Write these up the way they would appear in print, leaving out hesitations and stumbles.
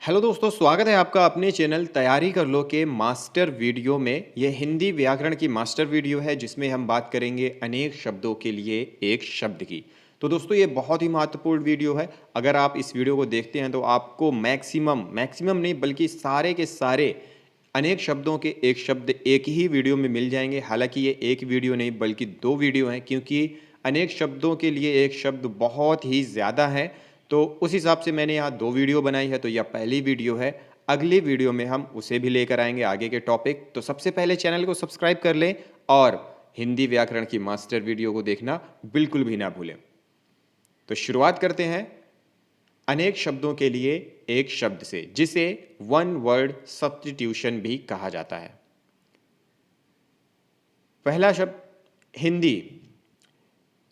Hello दोस्तों, स्वागत है आपका अपने चैनल तैयारी कर लो के मास्टर वीडियो में। यह हिंदी व्याकरण की मास्टर वीडियो है जिसमें हम बात करेंगे अनेक शब्दों के लिए एक शब्द की। तो दोस्तों ये बहुत ही महत्वपूर्ण वीडियो है। अगर आप इस वीडियो को देखते हैं तो आपको मैक्सिमम नहीं बल्कि सारे के सारे अनेक शब्दों के एक शब्द एक ही वीडियो में मिल जाएंगे। हालांकि ये एक वीडियो नहीं बल्कि दो वीडियो हैं, क्योंकि अनेक शब्दों के लिए एक शब्द बहुत ही ज़्यादा है। तो उस हिसाब से मैंने यहाँ दो वीडियो बनाई है। तो यह पहली वीडियो है, अगली वीडियो में हम उसे भी लेकर आएंगे आगे के टॉपिक। तो सबसे पहले चैनल को सब्सक्राइब कर लें और हिंदी व्याकरण की मास्टर वीडियो को देखना बिल्कुल भी ना भूलें। तो शुरुआत करते हैं अनेक शब्दों के लिए एक शब्द से, जिसे वन वर्ड सब्स्टिट्यूशन भी कहा जाता है। पहला शब्द हिंदी।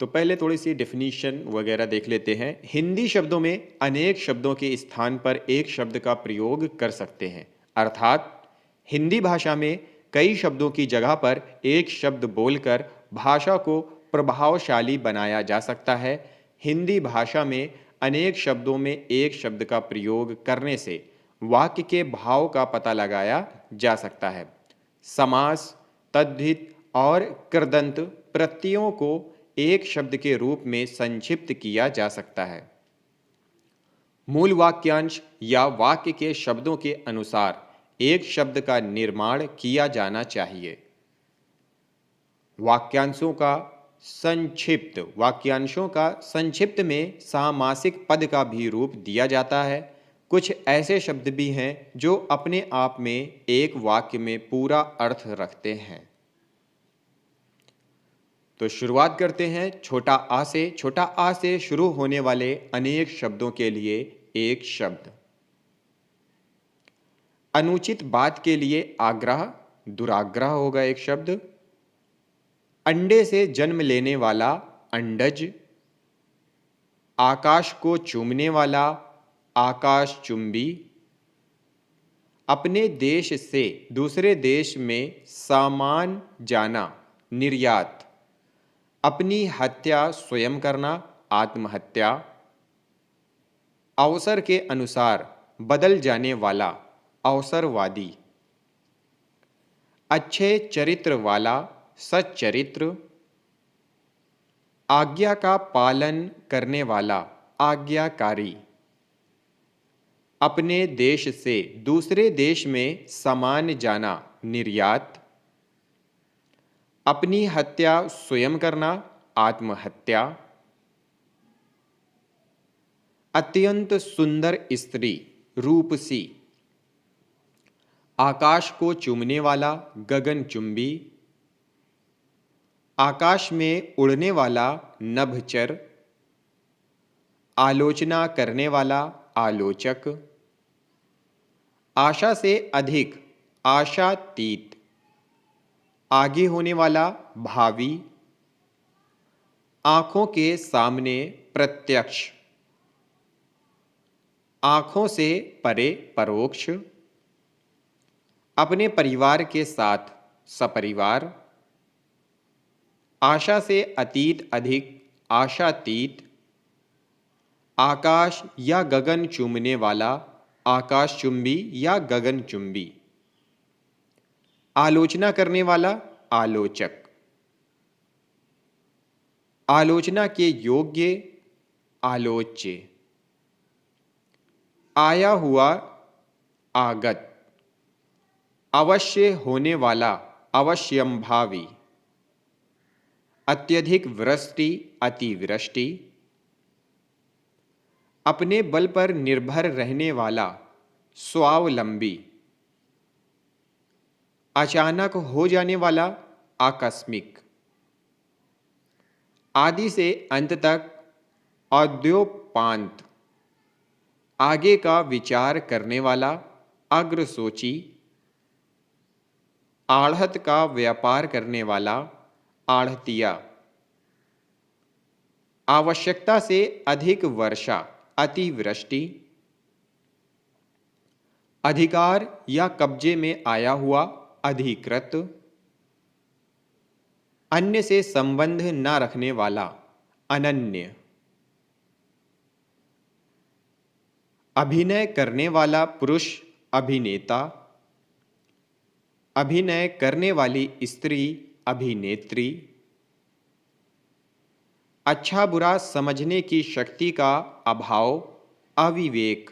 तो पहले थोड़ी सी डेफिनीशन वगैरह देख लेते हैं। हिंदी शब्दों में अनेक शब्दों के स्थान पर एक शब्द का प्रयोग कर सकते हैं, अर्थात हिंदी भाषा में कई शब्दों की जगह पर एक शब्द बोलकर भाषा को प्रभावशाली बनाया जा सकता है। हिंदी भाषा में अनेक शब्दों में एक शब्द का प्रयोग करने से वाक्य के भाव का पता लगाया जा सकता है। समास, तद्धित और कृदंत प्रत्ययों को एक शब्द के रूप में संक्षिप्त किया जा सकता है। मूल वाक्यांश या वाक्य के शब्दों के अनुसार एक शब्द का निर्माण किया जाना चाहिए। वाक्यांशों का संक्षिप्त में सामासिक पद का भी रूप दिया जाता है। कुछ ऐसे शब्द भी हैं जो अपने आप में एक वाक्य में पूरा अर्थ रखते हैं। तो शुरुआत करते हैं छोटा आ से। छोटा आ से शुरू होने वाले अनेक शब्दों के लिए एक शब्द। अनुचित बात के लिए आग्रह, दुराग्रह होगा एक शब्द। अंडे से जन्म लेने वाला अंडज। आकाश को चूमने वाला आकाश चुंबी। अपने देश से दूसरे देश में सामान जाना निर्यात। अपनी हत्या स्वयं करना आत्महत्या। अवसर के अनुसार बदल जाने वाला अवसरवादी। अच्छे चरित्र वाला सच्चरित्र। आज्ञा का पालन करने वाला आज्ञाकारी। अपने देश से दूसरे देश में सामान जाना निर्यात। अपनी हत्या स्वयं करना आत्महत्या। अत्यंत सुंदर स्त्री रूपसी। आकाश को चूमने वाला गगनचुंबी। आकाश में उड़ने वाला नभचर। आलोचना करने वाला आलोचक। आशा से अधिक आशातीत। आगे होने वाला भावी। आंखों के सामने प्रत्यक्ष। आंखों से परे परोक्ष। अपने परिवार के साथ सपरिवार। आशा से अतीत अधिक आशातीत। आकाश या गगन चूमने वाला आकाशचुंबी या गगनचुंबी। आलोचना करने वाला आलोचक। आलोचना के योग्य आलोच्य। आया हुआ आगत। अवश्य होने वाला अवश्यंभावी। अत्यधिक वृष्टि अतिवृष्टि। अपने बल पर निर्भर रहने वाला स्वावलंबी। अचानक हो जाने वाला आकस्मिक। आदि से अंत तक औद्योपांत। आगे का विचार करने वाला अग्रसोची। आढ़त का व्यापार करने वाला आढ़तिया। आवश्यकता से अधिक वर्षा अतिवृष्टि। अधिकार या कब्जे में आया हुआ अधिकृत। अन्य से संबंध न रखने वाला अनन्य। अभिनय करने वाला पुरुष अभिनेता, अभिनय करने वाली स्त्री अभिनेत्री। अच्छा बुरा समझने की शक्ति का अभाव अविवेक।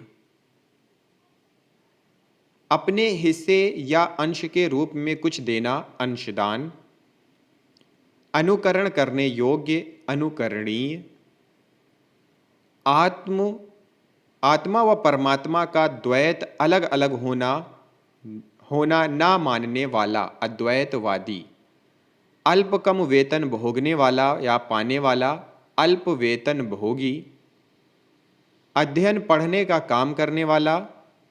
अपने हिस्से या अंश के रूप में कुछ देना अंशदान। अनुकरण करने योग्य अनुकरणीय। आत्मा व परमात्मा का द्वैत अलग अलग होना ना मानने वाला अद्वैतवादी। अल्प कम वेतन भोगने वाला या पाने वाला अल्प वेतन भोगी। अध्ययन पढ़ने का काम करने वाला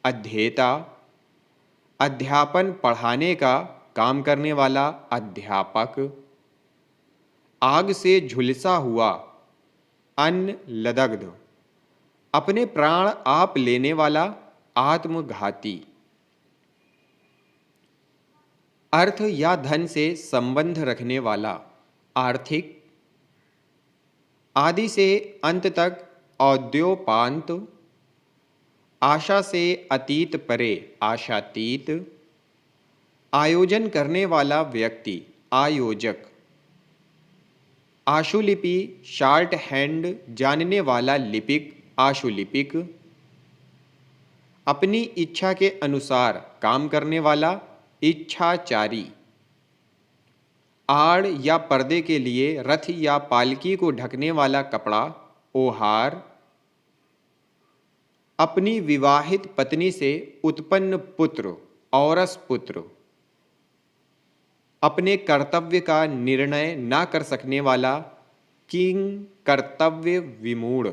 अध्येता। अध्यापन पढ़ाने का काम करने वाला अध्यापक। आग से झुलसा हुआ अन्न लदग्ध। अपने प्राण आप लेने वाला आत्मघाती। अर्थ या धन से संबंध रखने वाला आर्थिक। आदि से अंत तक औद्योपांत। आशा से अतीत परे आशातीत। आयोजन करने वाला व्यक्ति आयोजक। आशुलिपि शार्ट हैंड जानने वाला लिपिक आशुलिपिक। अपनी इच्छा के अनुसार काम करने वाला इच्छाचारी। आड़ या पर्दे के लिए रथ या पालकी को ढकने वाला कपड़ा ओहार। अपनी विवाहित पत्नी से उत्पन्न पुत्र औरस पुत्र। अपने कर्तव्य का निर्णय ना कर सकने वाला किंग कर्तव्य विमूढ़।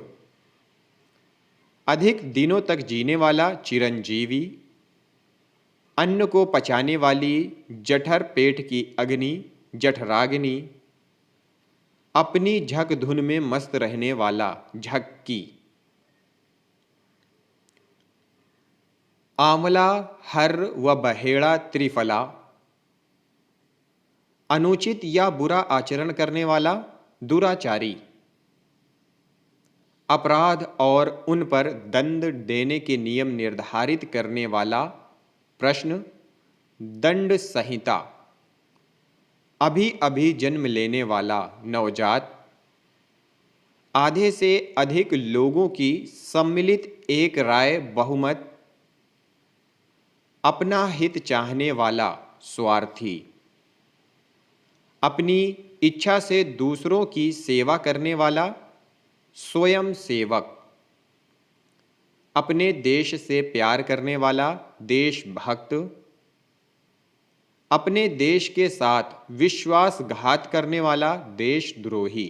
अधिक दिनों तक जीने वाला चिरंजीवी। अन्न को पचाने वाली जठर पेट की अग्नि जठराग्नि। अपनी झक धुन में मस्त रहने वाला झक्की। आंवला हर व बहेड़ा त्रिफला। अनुचित या बुरा आचरण करने वाला दुराचारी। अपराध और उन पर दंड देने के नियम निर्धारित करने वाला प्रश्न दंड संहिता। अभी अभी जन्म लेने वाला नवजात। आधे से अधिक लोगों की सम्मिलित एक राय बहुमत। अपना हित चाहने वाला स्वार्थी। अपनी इच्छा से दूसरों की सेवा करने वाला स्वयं सेवक। अपने देश से प्यार करने वाला देशभक्त। अपने देश के साथ विश्वासघात करने वाला देशद्रोही।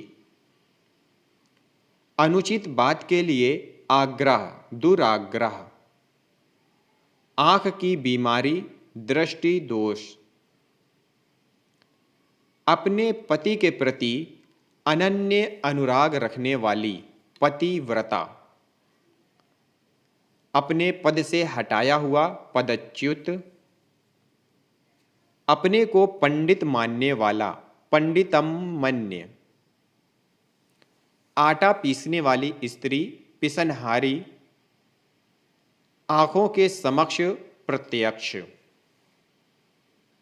अनुचित बात के लिए आग्रह दुराग्रह। आंख की बीमारी दृष्टि दोष। अपने पति के प्रति अनन्य अनुराग रखने वाली पतिव्रता। अपने पद से हटाया हुआ पदच्युत। अपने को पंडित मानने वाला पंडितम मन्य। आटा पीसने वाली स्त्री पिसनहारी। आंखों के समक्ष प्रत्यक्ष।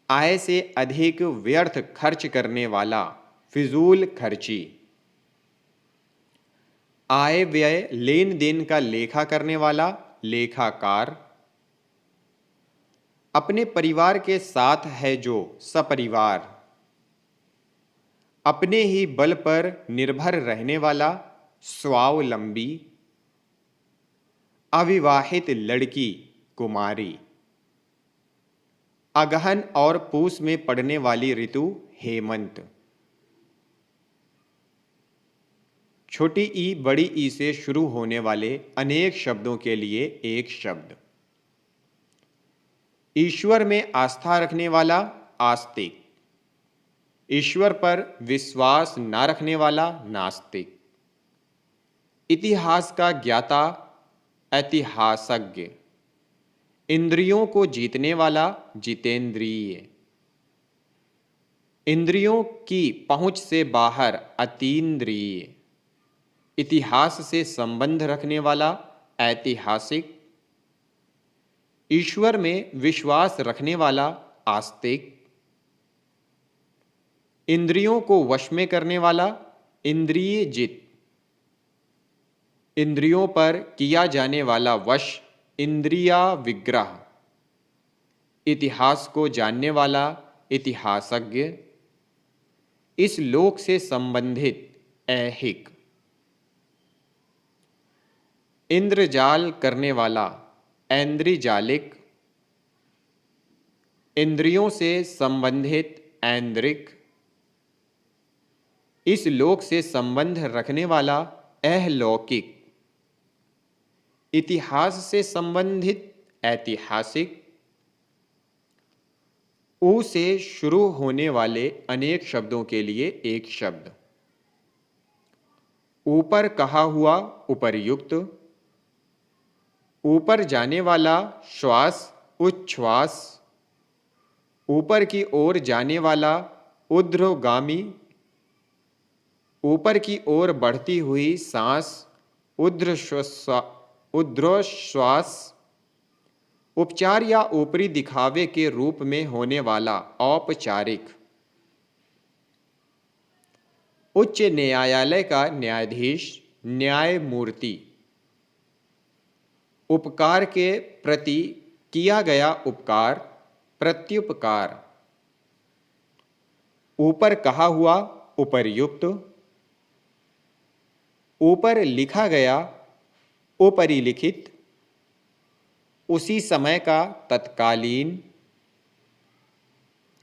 आय से अधिक व्यर्थ खर्च करने वाला फिजूल खर्ची। आय व्यय लेन देन का लेखा करने वाला लेखाकार। अपने परिवार के साथ है जो सपरिवार। अपने ही बल पर निर्भर रहने वाला स्वावलंबी। अविवाहित लड़की कुमारी। अगहन और पूस में पड़ने वाली ऋतु हेमंत। छोटी ई बड़ी ई से शुरू होने वाले अनेक शब्दों के लिए एक शब्द। ईश्वर में आस्था रखने वाला आस्तिक। ईश्वर पर विश्वास ना रखने वाला नास्तिक। इतिहास का ज्ञाता ऐतिहासज्ञ। इंद्रियों को जीतने वाला जितेंद्रिय। इंद्रियों की पहुंच से बाहर अतीन्द्रिय। इतिहास से संबंध रखने वाला ऐतिहासिक। ईश्वर में विश्वास रखने वाला आस्तिक, इंद्रियों को वश में करने वाला इंद्रिय जित, इंद्रियों पर किया जाने वाला वश इंद्रिया विग्रह, इतिहास को जानने वाला इतिहासज्ञ, इस लोक से संबंधित ऐहिक, इंद्रजाल करने वाला ऐन्द्रिजालिक, इंद्रियों से संबंधित ऐन्द्रिक, इस लोक से संबंध रखने वाला ऐहलौकिक, इतिहास से संबंधित ऐतिहासिक, ऊ से शुरू होने वाले अनेक शब्दों के लिए एक शब्द, ऊपर कहा हुआ उपर्युक्त, ऊपर जाने वाला श्वास उच्छ्वास, ऊपर की ओर जाने वाला ऊर्ध्वगामी, ऊपर की ओर बढ़ती हुई सांस ऊर्ध्वश्वास, उपचार या ऊपरी दिखावे के रूप में होने वाला औपचारिक, उच्च न्यायालय का न्यायाधीश न्यायमूर्ति, उपकार के प्रति किया गया उपकार प्रत्युपकार, ऊपर कहा हुआ उपर्युक्त, ऊपर लिखा गया उपरिलिखित, उसी समय का तत्कालीन,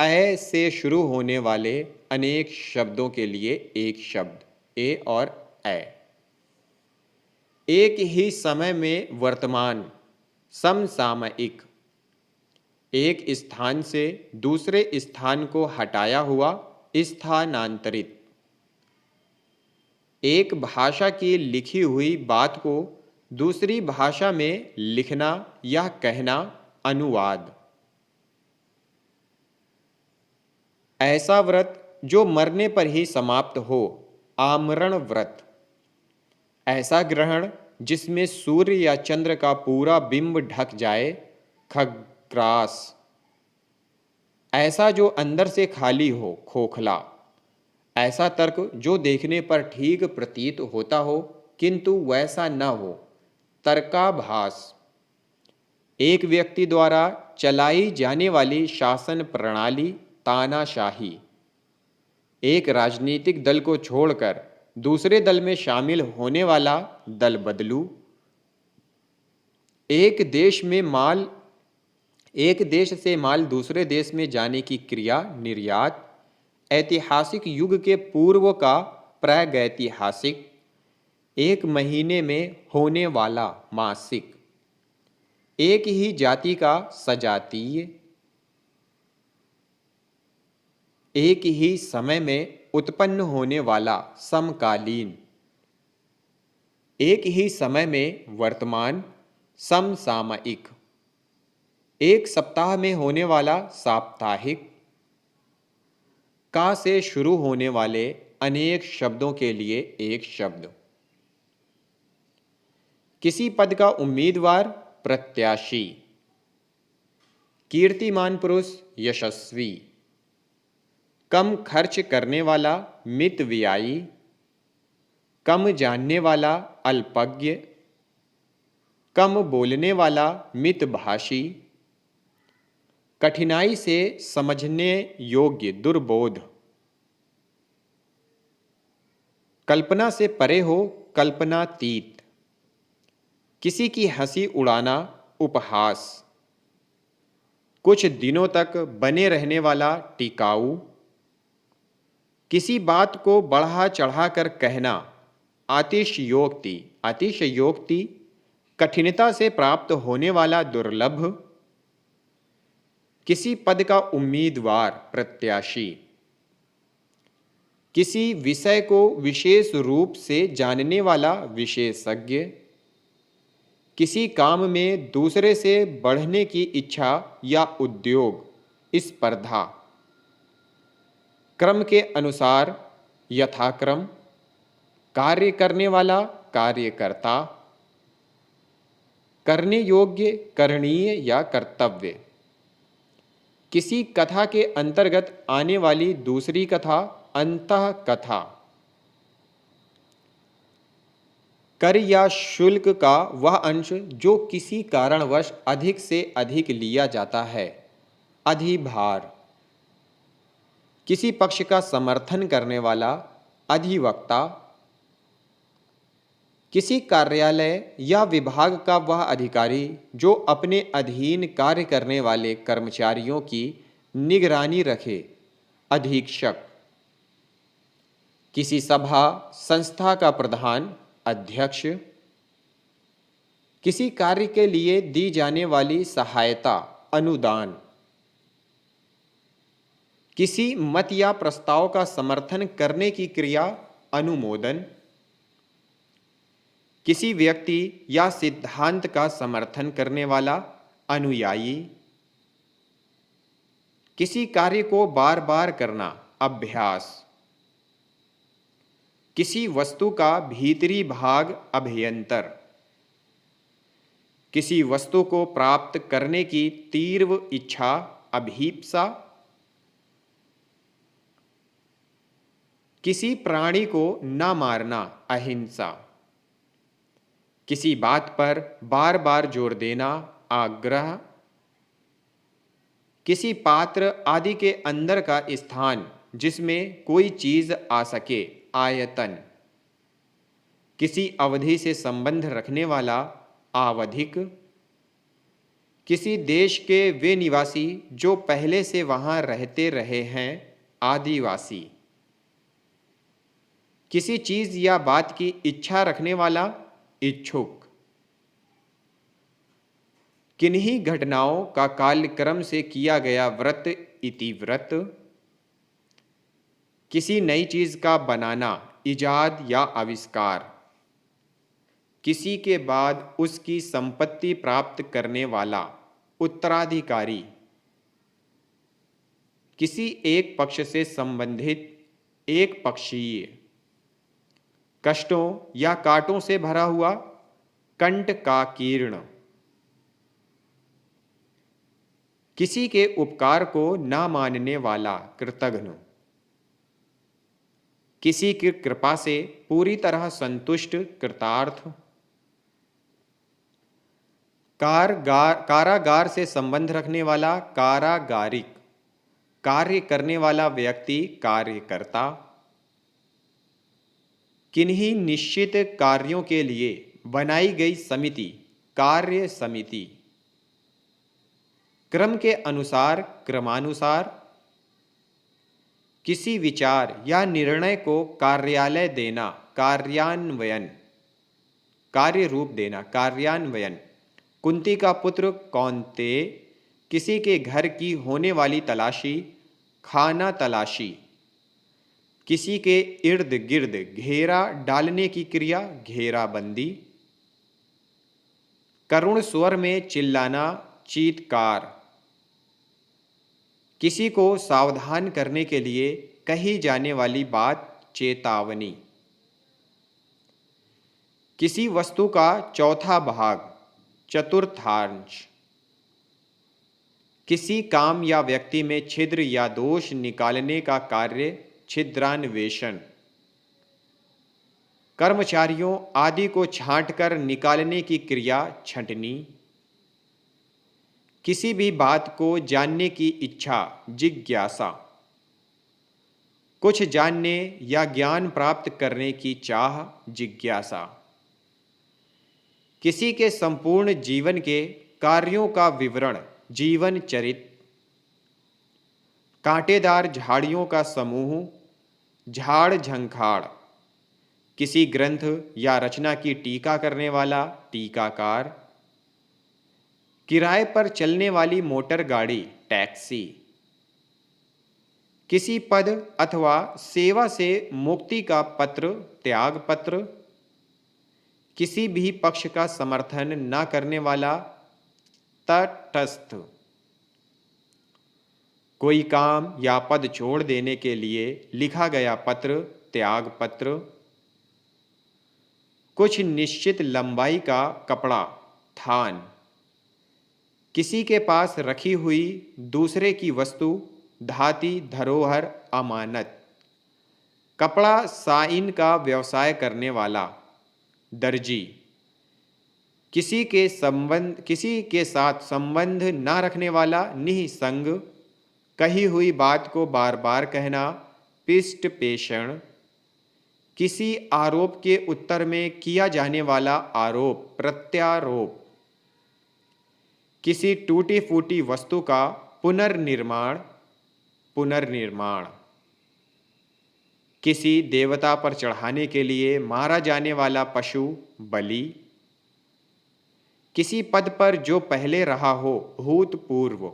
ऐ से शुरू होने वाले अनेक शब्दों के लिए एक शब्द ए और ऐ, एक ही समय में वर्तमान समसामयिक, एक स्थान से दूसरे स्थान को हटाया हुआ स्थानांतरित, एक भाषा की लिखी हुई बात को दूसरी भाषा में लिखना या कहना अनुवाद, ऐसा व्रत जो मरने पर ही समाप्त हो आमरण व्रत, ऐसा ग्रहण जिसमें सूर्य या चंद्र का पूरा बिंब ढक जाए खग्रास, ऐसा जो अंदर से खाली हो खोखला, ऐसा तर्क जो देखने पर ठीक प्रतीत होता हो किंतु वैसा न हो तर्काभास, एक व्यक्ति द्वारा चलाई जाने वाली शासन प्रणाली तानाशाही, एक राजनीतिक दल को छोड़कर दूसरे दल में शामिल होने वाला दल बदलू, एक देश से माल दूसरे देश में जाने की क्रिया निर्यात, ऐतिहासिक युग के पूर्व का प्रागैतिहासिक, एक महीने में होने वाला मासिक, एक ही जाति का सजातीय, एक ही समय में उत्पन्न होने वाला समकालीन, एक ही समय में वर्तमान समसामयिक, एक सप्ताह में होने वाला साप्ताहिक, का से शुरू होने वाले अनेक शब्दों के लिए एक शब्द, किसी पद का उम्मीदवार प्रत्याशी, कीर्तिमान पुरुष यशस्वी, कम खर्च करने वाला मितव्ययी, कम जानने वाला अल्पज्ञ, कम बोलने वाला मितभाषी, कठिनाई से समझने योग्य दुर्बोध, कल्पना से परे हो कल्पनातीत, किसी की हंसी उड़ाना उपहास, कुछ दिनों तक बने रहने वाला टिकाऊ, किसी बात को बढ़ा चढ़ाकर कहना अतिशयोक्ति, कठिनता से प्राप्त होने वाला दुर्लभ, किसी पद का उम्मीदवार प्रत्याशी, किसी विषय को विशेष रूप से जानने वाला विशेषज्ञ, किसी काम में दूसरे से बढ़ने की इच्छा या उद्योग स्पर्धा, क्रम के अनुसार यथाक्रम, कार्य करने वाला कार्यकर्ता, करने योग्य, करणीय या कर्तव्य। किसी कथा के अंतर्गत आने वाली दूसरी कथा, अंतः कथा। कर या शुल्क का वह अंश जो किसी कारणवश अधिक से अधिक लिया जाता है, अधिभार। किसी पक्ष का समर्थन करने वाला, अधिवक्ता। किसी कार्यालय या विभाग का वह अधिकारी जो अपने अधीन कार्य करने वाले कर्मचारियों की निगरानी रखे, अधीक्षक। किसी सभा संस्था का प्रधान, अध्यक्ष। किसी कार्य के लिए दी जाने वाली सहायता, अनुदान। किसी मत या प्रस्ताव का समर्थन करने की क्रिया, अनुमोदन। किसी व्यक्ति या सिद्धांत का समर्थन करने वाला, अनुयायी। किसी कार्य को बार बार करना, अभ्यास। किसी वस्तु का भीतरी भाग, अभ्यंतर। किसी वस्तु को प्राप्त करने की तीव्र इच्छा, अभीप्सा। किसी प्राणी को न मारना, अहिंसा। किसी बात पर बार बार जोर देना, आग्रह। किसी पात्र आदि के अंदर का स्थान जिसमें कोई चीज आ सके, आयतन। किसी अवधि से संबंध रखने वाला, आवधिक। किसी देश के वे निवासी जो पहले से वहां रहते रहे हैं, आदिवासी। किसी चीज या बात की इच्छा रखने वाला, इच्छुक। किन्हीं घटनाओं का कालक्रम से किया गया व्रत, इतिव्रत। किसी नई चीज का बनाना, इजाद या आविष्कार। किसी के बाद उसकी संपत्ति प्राप्त करने वाला, उत्तराधिकारी। किसी एक पक्ष से संबंधित, एक पक्षीय। कष्टों या कांटों से भरा हुआ, कंट का कीर्ण। किसी के उपकार को न मानने वाला, कृतघ्न। किसी की कृपा से पूरी तरह संतुष्ट, कृतार्थ। कारागार से संबंध रखने वाला, कारागारिक। कार्य करने वाला व्यक्ति, कार्यकर्ता। किन्हीं निश्चित कार्यों के लिए बनाई गई समिति, कार्य समिति। क्रम के अनुसार, क्रमानुसार। किसी विचार या निर्णय को कार्यालय देना, कार्यान्वयन। कार्य रूप देना, कार्यान्वयन। कुंती का पुत्र कौन्तेय। किसी के घर की होने वाली तलाशी, खाना तलाशी। किसी के इर्द गिर्द घेरा डालने की क्रिया, घेराबंदी। करुण स्वर में चिल्लाना, चीत्कार। किसी को सावधान करने के लिए कही जाने वाली बात, चेतावनी। किसी वस्तु का चौथा भाग, चतुर्थांश। किसी काम या व्यक्ति में छिद्र या दोष निकालने का कार्य, छिद्रान्वेषण। कर्मचारियों आदि को छांटकर निकालने की क्रिया, छंटनी। किसी भी बात को जानने की इच्छा, जिज्ञासा। कुछ जानने या ज्ञान प्राप्त करने की चाह, जिज्ञासा। किसी के संपूर्ण जीवन के कार्यों का विवरण, जीवन चरित। कांटेदार झाड़ियों का समूह, झाड़ झंखाड़। किसी ग्रंथ या रचना की टीका करने वाला, टीकाकार। किराए पर चलने वाली मोटर गाड़ी, टैक्सी। किसी पद अथवा सेवा से मुक्ति का पत्र, त्याग पत्र। किसी भी पक्ष का समर्थन न करने वाला, तटस्थ। कोई काम या पद छोड़ देने के लिए लिखा गया पत्र, त्याग पत्र। कुछ निश्चित लंबाई का कपड़ा, स्थान, किसी के पास रखी हुई दूसरे की वस्तु, धाती, धरोहर, अमानत। कपड़ा साइन का व्यवसाय करने वाला, दर्जी। किसी के साथ संबंध न रखने वाला, निःसंग। कही हुई बात को बार बार कहना, पिष्ट पेषण। किसी आरोप के उत्तर में किया जाने वाला आरोप, प्रत्यारोप। किसी टूटी फूटी वस्तु का पुनर्निर्माण, पुनर्निर्माण। किसी देवता पर चढ़ाने के लिए मारा जाने वाला पशु, बलि। किसी पद पर जो पहले रहा हो, भूतपूर्व।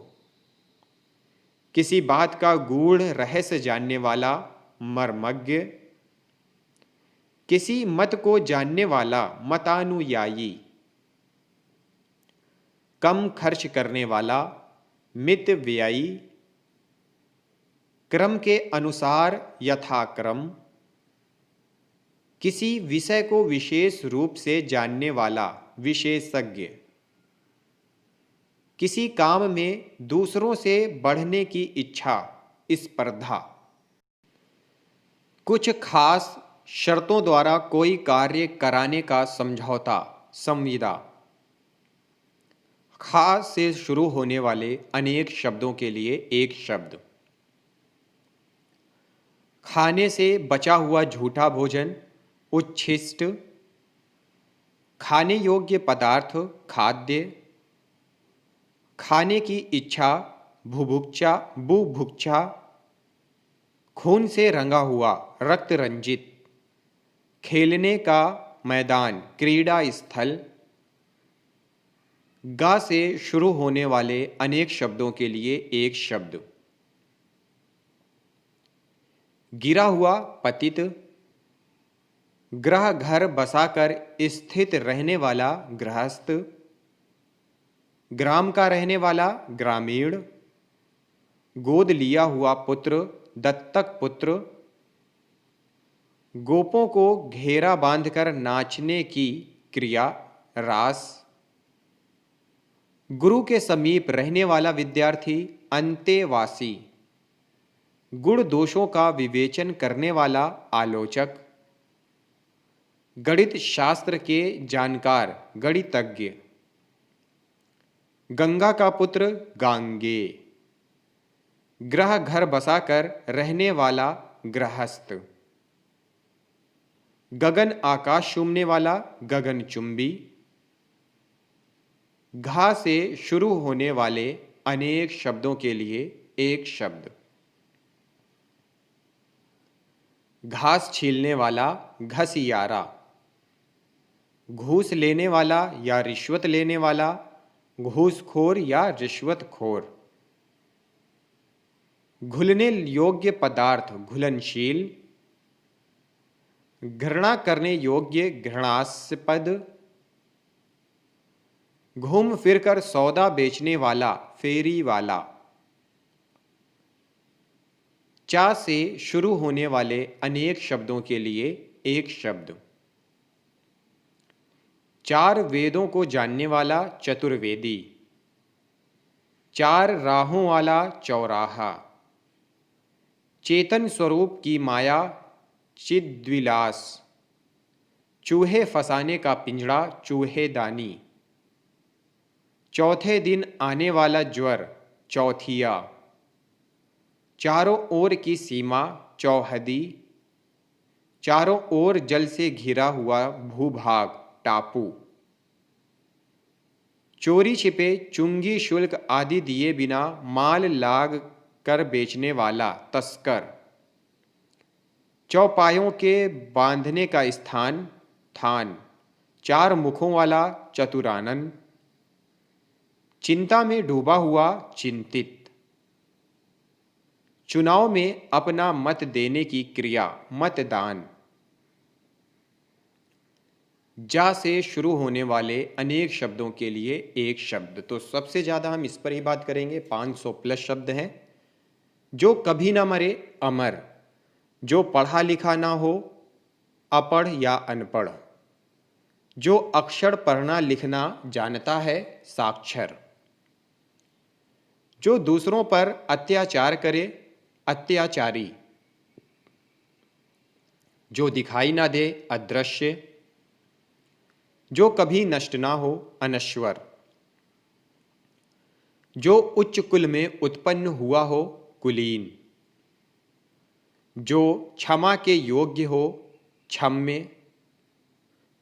किसी बात का गूढ़ रहस्य जानने वाला, मर्मज्ञ। किसी मत को जानने वाला, मतानुयायी। कम खर्च करने वाला, मितव्ययी। क्रम के अनुसार, यथाक्रम। किसी विषय को विशेष रूप से जानने वाला, विशेषज्ञ। किसी काम में दूसरों से बढ़ने की इच्छा, स्पर्धा। कुछ खास शर्तों द्वारा कोई कार्य कराने का समझौता, संविदा। खास से शुरू होने वाले अनेक शब्दों के लिए एक शब्द। खाने से बचा हुआ झूठा भोजन, उच्छिष्ट। खाने योग्य पदार्थ, खाद्य। खाने की इच्छा, बुभुक्षा, बुभुक्षा। खून से रंगा हुआ, रक्त रंजित। खेलने का मैदान, क्रीड़ा स्थल। गा से शुरू होने वाले अनेक शब्दों के लिए एक शब्द। गिरा हुआ, पतित। ग्रह घर बसाकर स्थित रहने वाला, गृहस्थ। ग्राम का रहने वाला, ग्रामीण। गोद लिया हुआ पुत्र, दत्तक पुत्र। गोपों को घेरा बांधकर नाचने की क्रिया, रास। गुरु के समीप रहने वाला विद्यार्थी, अंतेवासी। गुण दोषों का विवेचन करने वाला, आलोचक। गणित शास्त्र के जानकार, गणितज्ञ। गंगा का पुत्र, गांगे। ग्रह घर बसाकर रहने वाला, गृहस्थ। गगन आकाश चूमने वाला, गगनचुंबी। घा से शुरू होने वाले अनेक शब्दों के लिए एक शब्द। घास छीलने वाला, घसियारा। घूस लेने वाला या रिश्वत लेने वाला, घूसखोर या रिश्वतखोर। घुलने योग्य पदार्थ, घुलनशील। घृणा करने योग्य, घृणास्पद। घूम फिरकर सौदा बेचने वाला, फेरी वाला। चा से शुरू होने वाले अनेक शब्दों के लिए एक शब्द। चार वेदों को जानने वाला, चतुर्वेदी। चार राहों वाला, चौराहा। चेतन स्वरूप की माया, चिद्विलास। चूहे फंसाने का पिंजड़ा, चूहेदानी। चौथे दिन आने वाला ज्वर, चौथिया। चारों ओर की सीमा, चौहदी। चारों ओर जल से घिरा हुआ भूभाग, टापू। चोरी छिपे, चुंगी शुल्क आदि दिए बिना माल लाग कर बेचने वाला, तस्कर। चौपायों के बांधने का स्थान, थान। चार मुखों वाला, चतुरानन। चिंता में डूबा हुआ, चिंतित। चुनाव में अपना मत देने की क्रिया, मतदान। जा से शुरू होने वाले अनेक शब्दों के लिए एक शब्द। तो सबसे ज़्यादा हम इस पर ही बात करेंगे। 500 प्लस शब्द हैं। जो कभी ना मरे, अमर। जो पढ़ा लिखा ना हो, अपढ़ या अनपढ़। जो अक्षर पढ़ना लिखना जानता है, साक्षर। जो दूसरों पर अत्याचार करे, अत्याचारी। जो दिखाई ना दे, अदृश्य। जो कभी नष्ट ना हो, अनश्वर। जो उच्च कुल में उत्पन्न हुआ हो, कुलीन। जो क्षमा के योग्य हो, क्षम्य।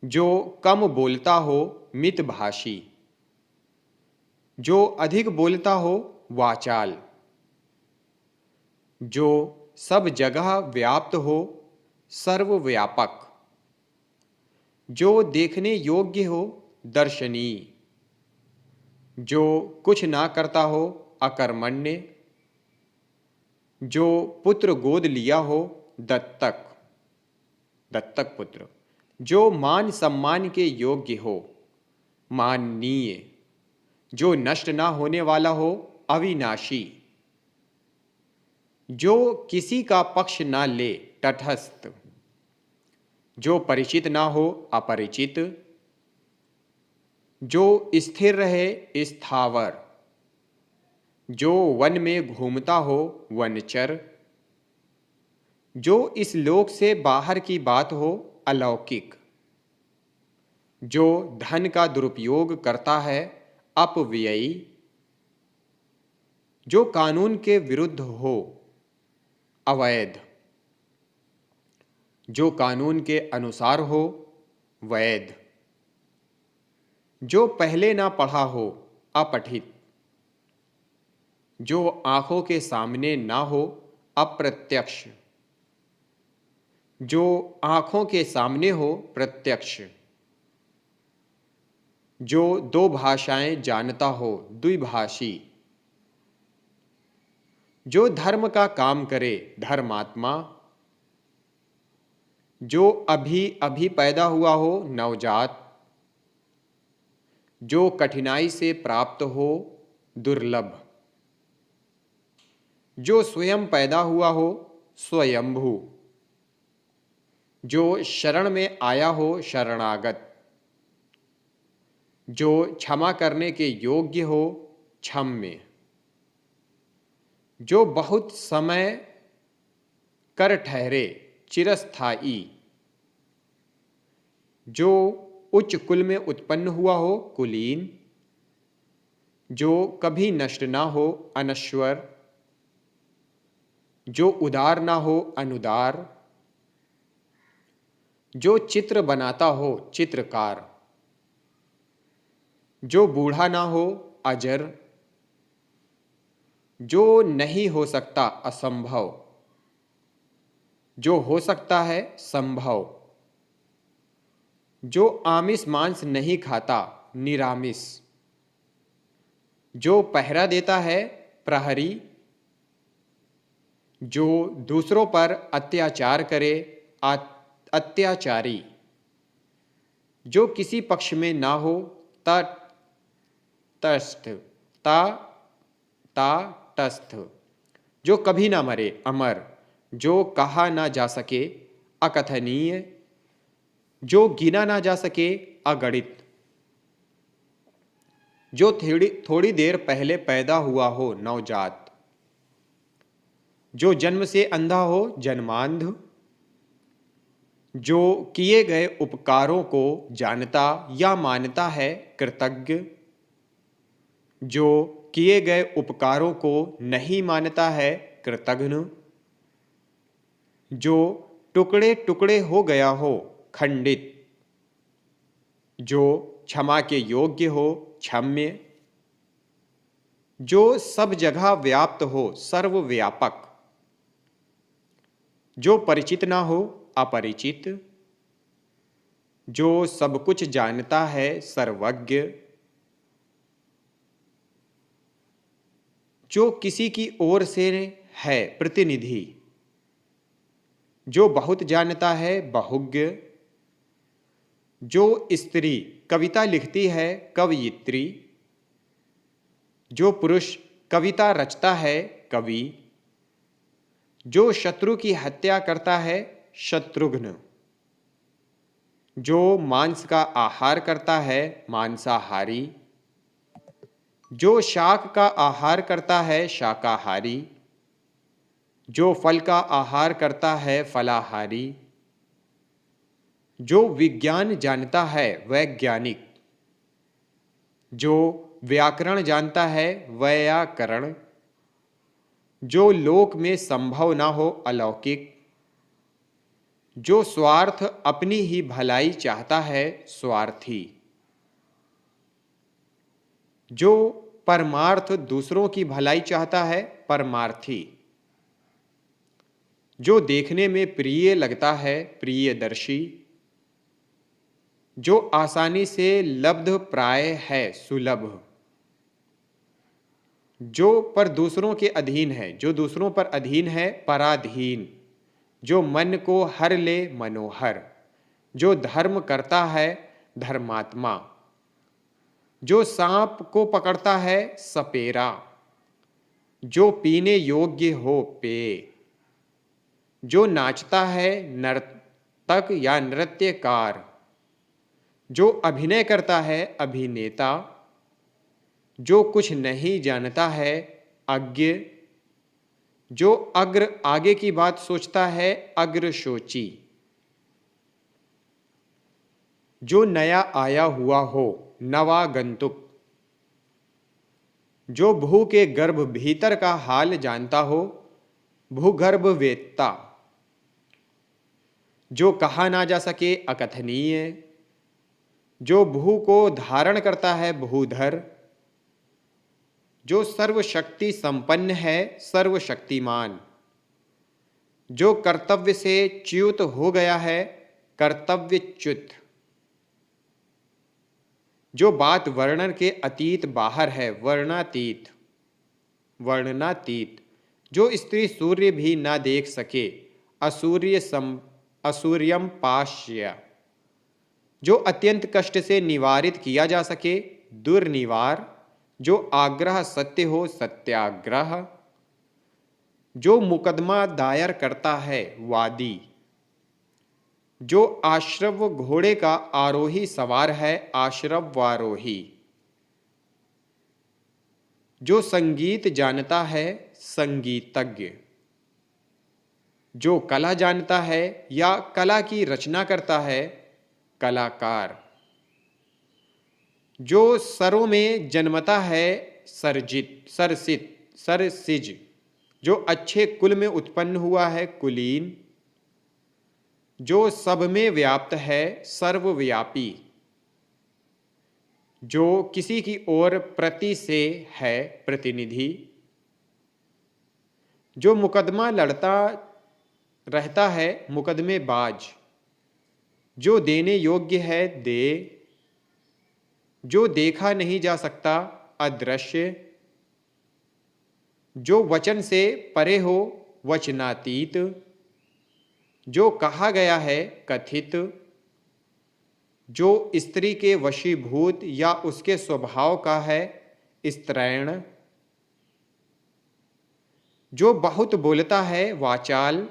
जो कम बोलता हो, मितभाषी। जो अधिक बोलता हो, वाचाल। जो सब जगह व्याप्त हो, सर्वव्यापक। जो देखने योग्य हो, दर्शनीय। जो कुछ ना करता हो, अकर्मण्य। जो पुत्र गोद लिया हो, दत्तक, दत्तक पुत्र। जो मान सम्मान के योग्य हो, माननीय। जो नष्ट ना होने वाला हो, अविनाशी। जो किसी का पक्ष ना ले, तटस्थ। जो परिचित ना हो, अपरिचित। जो स्थिर रहे, स्थावर। जो वन में घूमता हो, वनचर। जो इस लोक से बाहर की बात हो, अलौकिक। जो धन का दुरुपयोग करता है, अपव्ययी। जो कानून के विरुद्ध हो, अवैध। जो कानून के अनुसार हो, वैध। जो पहले ना पढ़ा हो, अपठित। जो आंखों के सामने ना हो, अप्रत्यक्ष। जो आंखों के सामने हो, प्रत्यक्ष। जो दो भाषाएं जानता हो, द्विभाषी। जो धर्म का काम करे, धर्मात्मा। जो अभी अभी पैदा हुआ हो, नवजात। जो कठिनाई से प्राप्त हो, दुर्लभ। जो स्वयं पैदा हुआ हो, स्वयंभू। जो शरण में आया हो, शरणागत। जो क्षमा करने के योग्य हो, क्षम्य। जो बहुत समय कर ठहरे, चिरस्थायी। जो उच्च कुल में उत्पन्न हुआ हो, कुलीन। जो कभी नष्ट ना हो, अनश्वर। जो उदार ना हो, अनुदार। जो चित्र बनाता हो, चित्रकार। जो बूढ़ा ना हो, अजर। जो नहीं हो सकता, असंभव। जो हो सकता है, संभव। जो आमिष मांस नहीं खाता, निरामिष। जो पहरा देता है, प्रहरी। जो दूसरों पर अत्याचार करे, अत्याचारी। जो किसी पक्ष में ना हो, तटस्थ, तटस्थ। जो कभी ना मरे, अमर। जो कहा ना जा सके, अकथनीय। जो गिना ना जा सके, अगणित। जो थोड़ी देर पहले पैदा हुआ हो, नवजात। जो जन्म से अंधा हो, जन्मांध। जो किए गए उपकारों को जानता या मानता है, कृतज्ञ। जो किए गए उपकारों को नहीं मानता है, कृतघ्न। जो टुकड़े टुकड़े हो गया हो, खंडित। जो क्षमा के योग्य हो, क्षम्य। जो सब जगह व्याप्त हो, सर्वव्यापक। जो परिचित ना हो, अपरिचित। जो सब कुछ जानता है, सर्वज्ञ। जो किसी की ओर से है, प्रतिनिधि। जो बहुत जानता है, बहुज्ञ। जो स्त्री कविता लिखती है, कवयित्री। जो पुरुष कविता रचता है, कवि। जो शत्रु की हत्या करता है, शत्रुघ्न। जो मांस का आहार करता है मांसाहारी। जो शाक का आहार करता है शाकाहारी। जो फल का आहार करता है फलाहारी। जो विज्ञान जानता है वैज्ञानिक। जो व्याकरण जानता है वैयाकरण। जो लोक में संभव ना हो अलौकिक। जो स्वार्थ अपनी ही भलाई चाहता है स्वार्थी। जो परमार्थ दूसरों की भलाई चाहता है परमार्थी। जो देखने में प्रिय लगता है प्रियदर्शी। जो आसानी से लब्ध प्राय है सुलभ। जो पर दूसरों के अधीन है, जो दूसरों पर अधीन है पराधीन। जो मन को हर ले मनोहर। जो धर्म करता है धर्मात्मा। जो सांप को पकड़ता है सपेरा। जो पीने योग्य हो पेय। जो नाचता है नर्तक या नृत्यकार। जो अभिनय करता है अभिनेता। जो कुछ नहीं जानता है अज्ञ। जो अग्र आगे की बात सोचता है अग्रशोची। जो नया आया हुआ हो नवागंतुक। जो भू के गर्भ भीतर का हाल जानता हो भूगर्भ वेत्ता। जो कहा ना जा सके अकथनीय। जो भू को धारण करता है भूधर। जो सर्वशक्ति संपन्न है सर्वशक्तिमान। जो कर्तव्य से च्युत हो गया है कर्तव्यच्युत। जो बात वर्णन के अतीत बाहर है वर्णातीत। वर्णनातीत। जो स्त्री सूर्य भी ना देख सके असूर्यम पाश्य। जो अत्यंत कष्ट से निवारित किया जा सके दुर्निवार। जो आग्रह सत्य हो सत्याग्रह। जो मुकदमा दायर करता है वादी। जो आश्रव घोड़े का आरोही सवार है आश्रवारोही। जो संगीत जानता है संगीतज्ञ। जो कला जानता है या कला की रचना करता है कलाकार। जो सरों में जन्मता है सरसिज। जो अच्छे कुल में उत्पन्न हुआ है कुलीन। जो सब में व्याप्त है सर्वव्यापी। जो किसी की ओर प्रति से है प्रतिनिधि। जो मुकदमा लड़ता रहता है मुकदमेबाज। जो देने योग्य है दे। जो देखा नहीं जा सकता अदृश्य। जो वचन से परे हो वचनातीत। जो कहा गया है कथित। जो स्त्री के वशीभूत या उसके स्वभाव का है स्त्रैण। जो बहुत बोलता है वाचाल।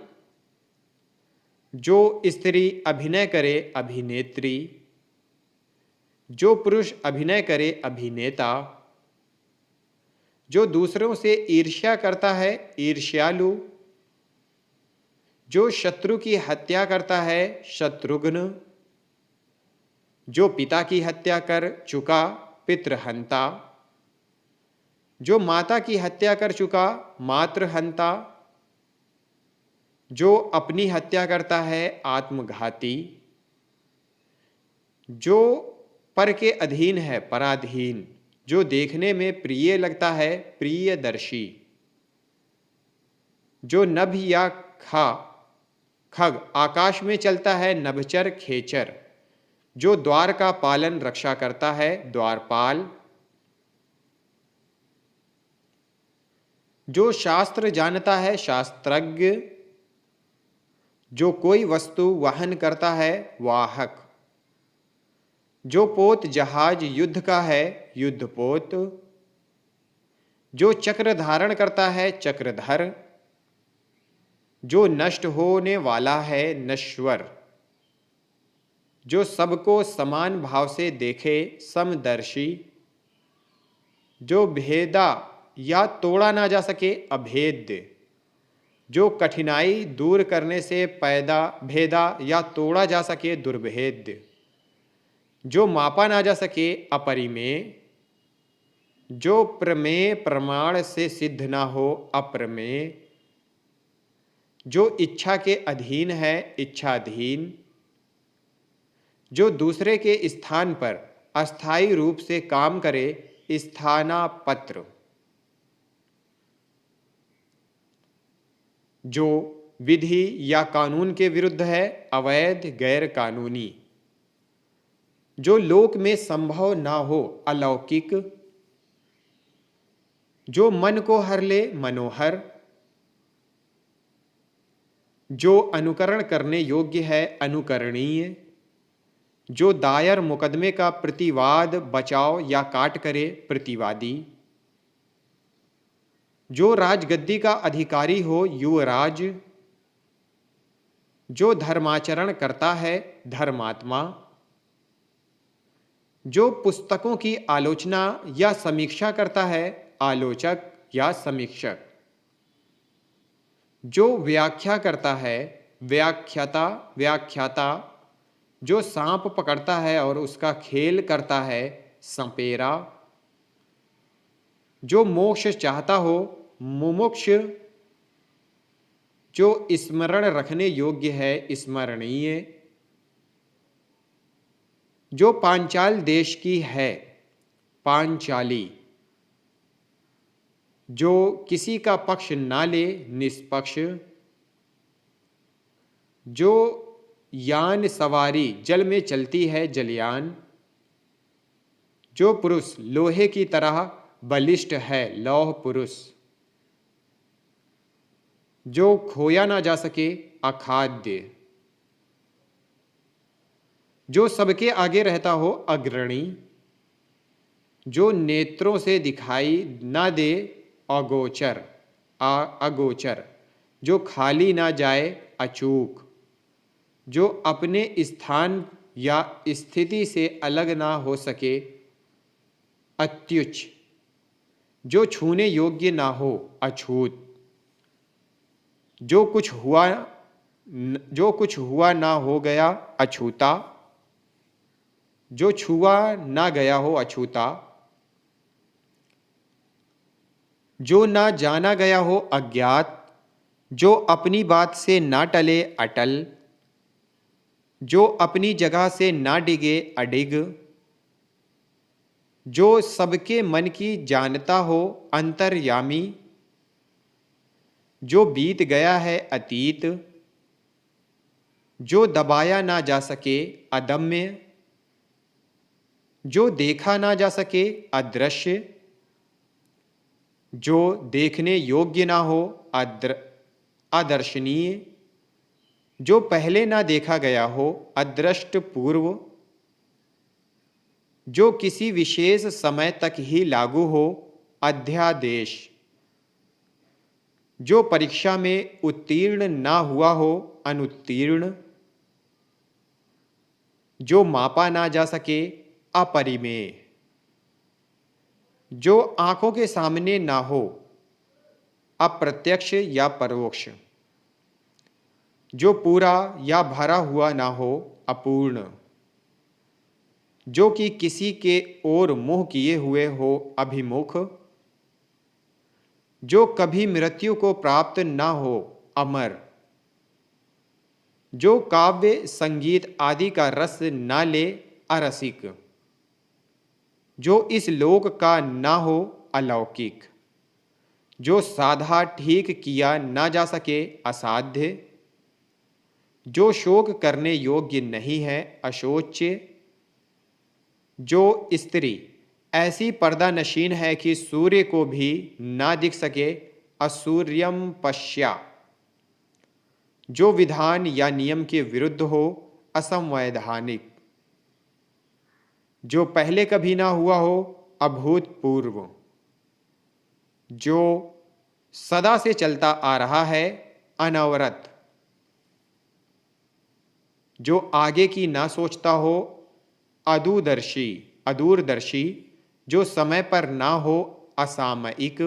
जो स्त्री अभिनय करे अभिनेत्री। जो पुरुष अभिनय करे अभिनेता। जो दूसरों से ईर्ष्या करता है ईर्ष्यालु। जो शत्रु की हत्या करता है शत्रुघ्न। जो पिता की हत्या कर चुका पितृहंता। जो माता की हत्या कर चुका मातृहंता। जो अपनी हत्या करता है आत्मघाती। जो पर के अधीन है पराधीन। जो देखने में प्रिय लगता है प्रियदर्शी। जो नभ या खग आकाश में चलता है नभचर खेचर। जो द्वार का पालन रक्षा करता है द्वारपाल। जो शास्त्र जानता है शास्त्रज्ञ। जो कोई वस्तु वहन करता है वाहक। जो पोत जहाज युद्ध का है युद्धपोत। जो चक्र धारण करता है चक्रधर। जो नष्ट होने वाला है नश्वर। जो सबको समान भाव से देखे समदर्शी, जो भेदा या तोड़ा ना जा सके अभेद्य, जो कठिनाई दूर करने से पैदा भेदा या तोड़ा जा सके दुर्भेद्य, जो मापा ना जा सके अपरिमेय, जो प्रमेय प्रमाण से सिद्ध ना हो अप्रमेय, जो इच्छा के अधीन है इच्छाधीन, जो दूसरे के स्थान पर अस्थायी रूप से काम करे स्थानापत्र, जो विधि या कानून के विरुद्ध है अवैध गैर कानूनी, जो लोक में संभव ना हो अलौकिक, जो मन को हर ले मनोहर, जो अनुकरण करने योग्य है अनुकरणीय, जो दायर मुकदमे का प्रतिवाद बचाव या काट करे प्रतिवादी, जो राजगद्दी का अधिकारी हो युवराज, जो धर्माचरण करता है धर्मात्मा, जो पुस्तकों की आलोचना या समीक्षा करता है आलोचक या समीक्षक, जो व्याख्या करता है व्याख्याता व्याख्याता, जो सांप पकड़ता है और उसका खेल करता है संपेरा, जो मोक्ष चाहता हो मुमुक्ष, जो स्मरण रखने योग्य है स्मरणीय, जो पांचाल देश की है पांचाली, जो किसी का पक्ष ना ले निष्पक्ष, जो यान सवारी जल में चलती है जलयान, जो पुरुष लोहे की तरह बलिष्ठ है लौह पुरुष, जो खोया ना जा सके अखाद्य, जो सबके आगे रहता हो अग्रणी, जो नेत्रों से दिखाई ना दे अगोचर अगोचर, जो खाली ना जाए अचूक, जो अपने स्थान या स्थिति से अलग ना हो सके अत्युच्च, जो छूने योग्य ना हो अछूत, जो कुछ हुआ ना हो गया अछूता, जो छुआ ना गया हो अछूता, जो ना जाना गया हो अज्ञात, जो अपनी बात से ना टले अटल, जो अपनी जगह से ना डिगे अडिग, जो सबके मन की जानता हो अंतर्यामी, जो बीत गया है अतीत, जो दबाया ना जा सके अदम्य, जो देखा ना जा सके अदृश्य, जो देखने योग्य ना हो अदर्शनीय, जो पहले ना देखा गया हो अदृष्ट पूर्व, जो किसी विशेष समय तक ही लागू हो अध्यादेश, जो परीक्षा में उत्तीर्ण ना हुआ हो अनुत्तीर्ण, जो मापा ना जा सके अपरिमेय, जो आंखों के सामने ना हो अप्रत्यक्ष या परोक्ष, जो पूरा या भरा हुआ ना हो अपूर्ण, जो कि किसी के ओर मुंह किए हुए हो अभिमुख, जो कभी मृत्यु को प्राप्त ना हो अमर, जो काव्य संगीत आदि का रस ना ले अरसिक, जो इस लोक का ना हो अलौकिक, जो साधा ठीक किया ना जा सके असाध्य, जो शोक करने योग्य नहीं है अशोच्य, जो स्त्री ऐसी पर्दा नशीन है कि सूर्य को भी ना दिख सके असूर्यम पश्या, जो विधान या नियम के विरुद्ध हो असंवैधानिक, जो पहले कभी ना हुआ हो अभूतपूर्व, जो सदा से चलता आ रहा है अनवरत, जो आगे की ना सोचता हो अदूरदर्शी, अदूरदर्शी, जो समय पर ना हो असामयिक,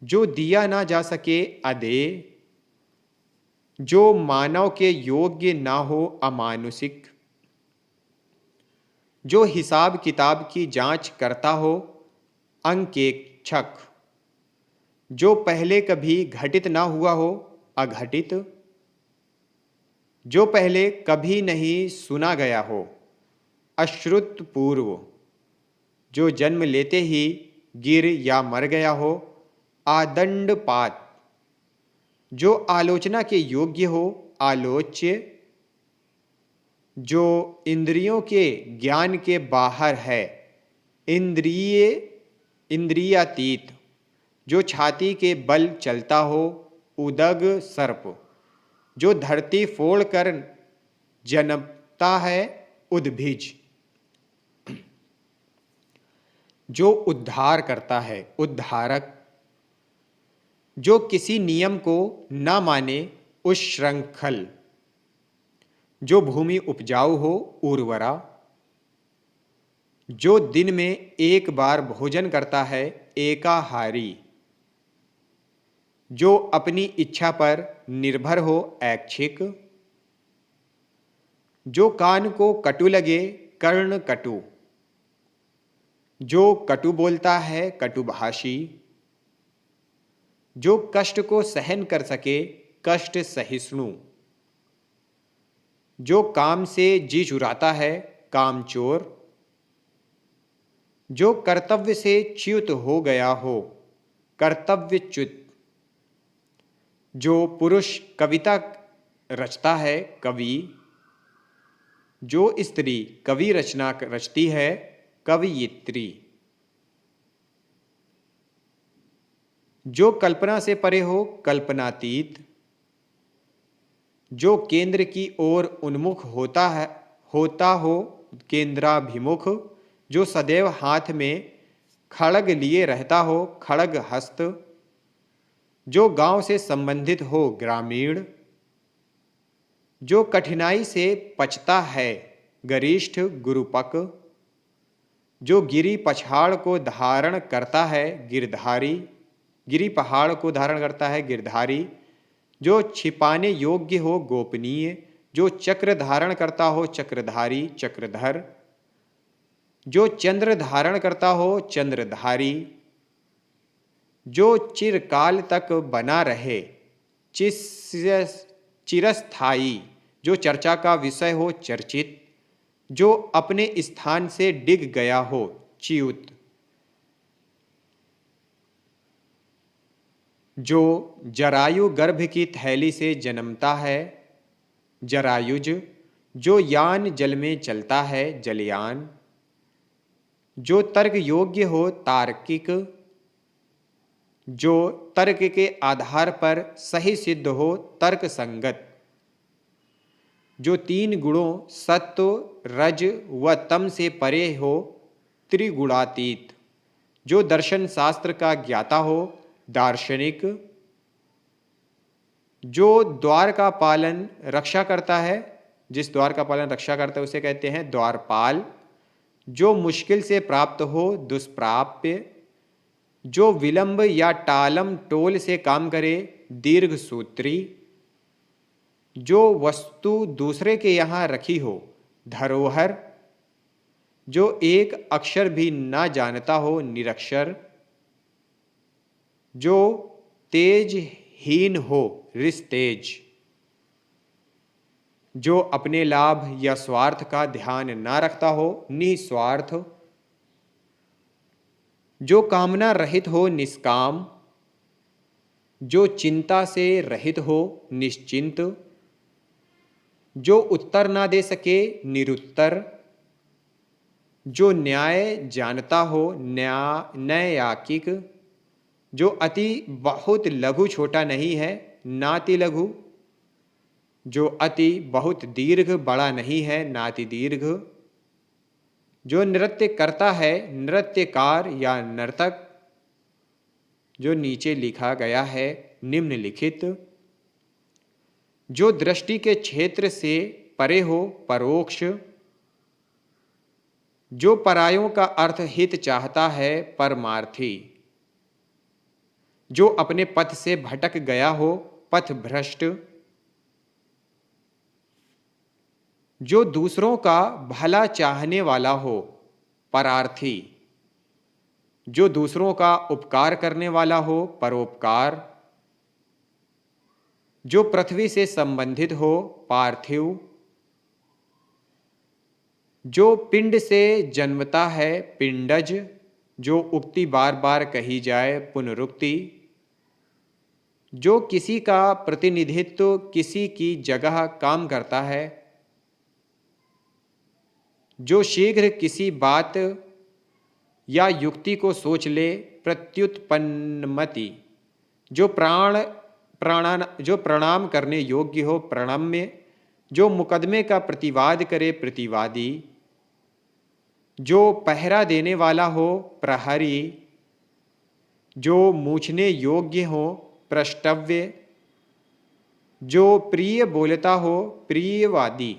जो दिया ना जा सके अदेय, जो मानव के योग्य ना हो अमानुषिक, जो हिसाब किताब की जांच करता हो अंकेक्षक, जो पहले कभी घटित ना हुआ हो अघटित, जो पहले कभी नहीं सुना गया हो अश्रुतपूर्व, जो जन्म लेते ही गिर या मर गया हो आदंडपात, जो आलोचना के योग्य हो आलोच्य, जो इंद्रियों के ज्ञान के बाहर है इंद्रिय इंद्रियातीत, जो छाती के बल चलता हो उदग सर्प, जो धरती फोड़कर जन्मता है उद्भिज, जो उद्धार करता है उद्धारक, जो किसी नियम को न माने उच्छृंखल, जो भूमि उपजाऊ हो उर्वरा, जो दिन में एक बार भोजन करता है एकाहारी, जो अपनी इच्छा पर निर्भर हो ऐच्छिक, जो कान को कटु लगे कर्ण कटु, जो कटु बोलता है कटुभाषी, जो कष्ट को सहन कर सके कष्ट सहिष्णु, जो काम से जी चुराता है कामचोर, जो कर्तव्य से च्युत हो गया हो कर्तव्यच्युत, जो पुरुष कविता रचता है कवि, जो स्त्री कवि रचना रचती है कवयित्री, जो कल्पना से परे हो कल्पनातीत, जो केंद्र की ओर उन्मुख होता हो केंद्राभिमुख, जो सदैव हाथ में खड़ग लिए रहता हो खड़ग हस्त, जो गांव से संबंधित हो ग्रामीण, जो कठिनाई से पचता है गरिष्ठ गुरुपक, जो गिरी पछाड़ को धारण करता है गिरधारी, गिरी पहाड़ को धारण करता है गिरधारी, जो छिपाने योग्य हो गोपनीय, जो चक्र धारण करता हो चक्रधारी चक्रधर, जो चंद्र धारण करता हो चंद्रधारी, जो चिरकाल तक बना रहे चिरस्थायी, जो चर्चा का विषय हो चर्चित, जो अपने स्थान से डिग गया हो च्युत, जो जरायु गर्भ की थैली से जन्मता है जरायुज, जो यान जल में चलता है जलयान, जो तर्क योग्य हो तार्किक, जो तर्क के आधार पर सही सिद्ध हो तर्क संगत, जो तीन गुणों सत्व रज व तम से परे हो त्रिगुणातीत, जो दर्शन शास्त्र का ज्ञाता हो दार्शनिक, जो द्वार का पालन रक्षा करता है, जिस द्वार का पालन रक्षा करता है उसे कहते हैं द्वारपाल, जो मुश्किल से प्राप्त हो दुष्प्राप्य, जो विलंब या टालम टोल से काम करे दीर्घ सूत्री, जो वस्तु दूसरे के यहाँ रखी हो धरोहर, जो एक अक्षर भी ना जानता हो निरक्षर, जो तेजहीन हो रिस्तेज, जो अपने लाभ या स्वार्थ का ध्यान ना रखता हो निस्वार्थ, जो कामना रहित हो निष्काम, जो चिंता से रहित हो निश्चिंत, जो उत्तर ना दे सके निरुत्तर, जो न्याय जानता हो न्यायिक, जो अति बहुत लघु छोटा नहीं है नाति लघु, जो अति बहुत दीर्घ बड़ा नहीं है नाति दीर्घ, जो नृत्य करता है नृत्यकार या नर्तक, जो नीचे लिखा गया है निम्नलिखित, जो दृष्टि के क्षेत्र से परे हो, परोक्ष। जो परायों का अर्थ हित चाहता है, परमार्थी। जो अपने पथ से भटक गया हो, पथ भ्रष्ट। जो दूसरों का भला चाहने वाला हो, परार्थी। जो दूसरों का उपकार करने वाला हो, परोपकार। जो पृथ्वी से संबंधित हो, पार्थिव। जो पिंड से जन्मता है, पिंडज। जो उक्ति बार बार कही जाए, पुनरुक्ति। जो किसी का प्रतिनिधित्व किसी की जगह काम करता है। जो शीघ्र किसी बात या युक्ति को सोच ले, प्रत्युत्पन्नमति। जो प्रणाम करने योग्य हो, प्रणम्य। जो मुकदमे का प्रतिवाद करे, प्रतिवादी। जो पहरा देने वाला हो, प्रहरी। जो मूछने योग्य हो, प्रष्टव्य। जो प्रिय बोलता हो, प्रियवादी।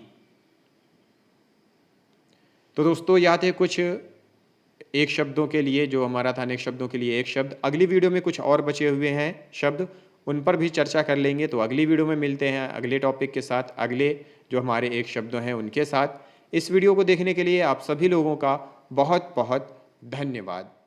तो दोस्तों यह थे कुछ एक शब्दों के लिए, जो हमारा था अनेक शब्दों के लिए एक शब्द। अगली वीडियो में कुछ और बचे हुए हैं शब्द, उन पर भी चर्चा कर लेंगे। तो अगली वीडियो में मिलते हैं अगले टॉपिक के साथ, अगले जो हमारे एक शब्द हैं उनके साथ। इस वीडियो को देखने के लिए आप सभी लोगों का बहुत बहुत धन्यवाद।